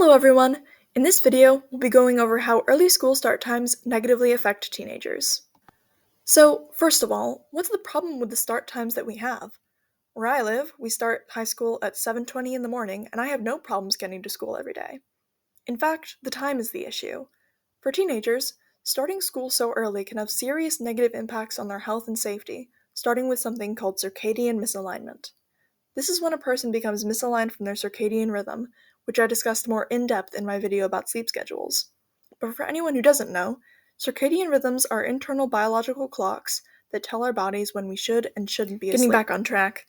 Hello everyone! In this video, we'll be going over how early school start times negatively affect teenagers. So, first of all, what's the problem with the start times that we have? Where I live, we start high school at 7:20 in the morning, and I have no problems getting to school every day. In fact, the time is the issue. For teenagers, starting school so early can have serious negative impacts on their health and safety, starting with something called circadian misalignment. This is when a person becomes misaligned from their circadian rhythm, which I discussed more in depth in my video about sleep schedules. But for anyone who doesn't know, circadian rhythms are internal biological clocks that tell our bodies when we should and shouldn't be asleep. Getting back on track,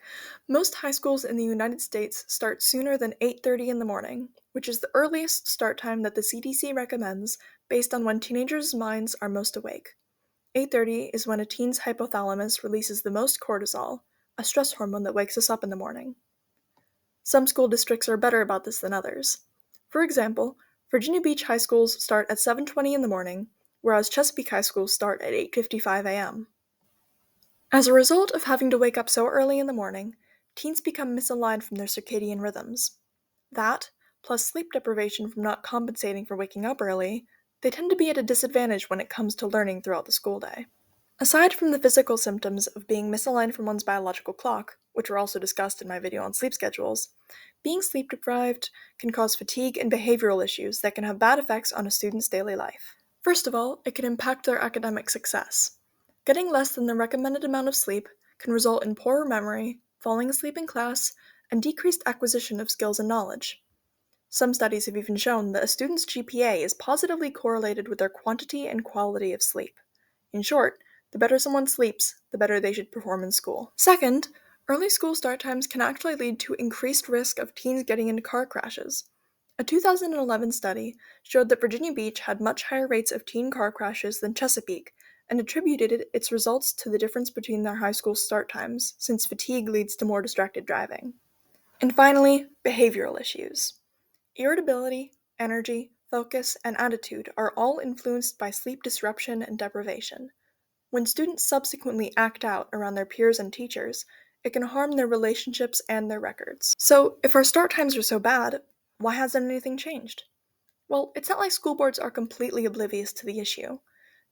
most high schools in the United States start sooner than 8:30 in the morning, which is the earliest start time that the CDC recommends based on when teenagers' minds are most awake. 8:30 is when a teen's hypothalamus releases the most cortisol, a stress hormone that wakes us up in the morning. Some school districts are better about this than others. For example, Virginia Beach high schools start at 7:20 in the morning, whereas Chesapeake high schools start at 8:55 a.m. As a result of having to wake up so early in the morning, teens become misaligned from their circadian rhythms. That, plus sleep deprivation from not compensating for waking up early, they tend to be at a disadvantage when it comes to learning throughout the school day. Aside from the physical symptoms of being misaligned from one's biological clock, which were also discussed in my video on sleep schedules, being sleep deprived can cause fatigue and behavioral issues that can have bad effects on a student's daily life. First of all, it can impact their academic success. Getting less than the recommended amount of sleep can result in poorer memory, falling asleep in class, and decreased acquisition of skills and knowledge. Some studies have even shown that a student's GPA is positively correlated with their quantity and quality of sleep. In short, the better someone sleeps, the better they should perform in school. Second, early school start times can actually lead to increased risk of teens getting into car crashes. A 2011 study showed that Virginia Beach had much higher rates of teen car crashes than Chesapeake, and attributed its results to the difference between their high school start times, since fatigue leads to more distracted driving. And finally, behavioral issues. Irritability, energy, focus, and attitude are all influenced by sleep disruption and deprivation. When students subsequently act out around their peers and teachers, it can harm their relationships and their records. So, if our start times are so bad, why hasn't anything changed? Well, it's not like school boards are completely oblivious to the issue.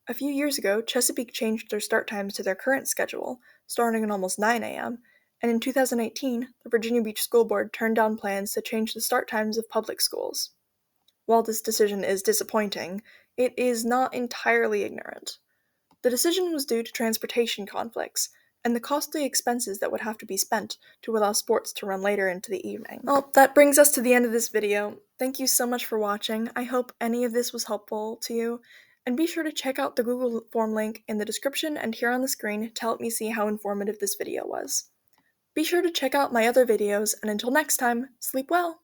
A few years ago, Chesapeake changed their start times to their current schedule, starting at almost 9 a.m., and in 2018, the Virginia Beach School Board turned down plans to change the start times of public schools. While this decision is disappointing, it is not entirely ignorant. The decision was due to transportation conflicts, and the costly expenses that would have to be spent to allow sports to run later into the evening. Well, that brings us to the end of this video. Thank you so much for watching. I hope any of this was helpful to you, and be sure to check out the Google form link in the description and here on the screen to help me see how informative this video was. Be sure to check out my other videos, and until next time, sleep well!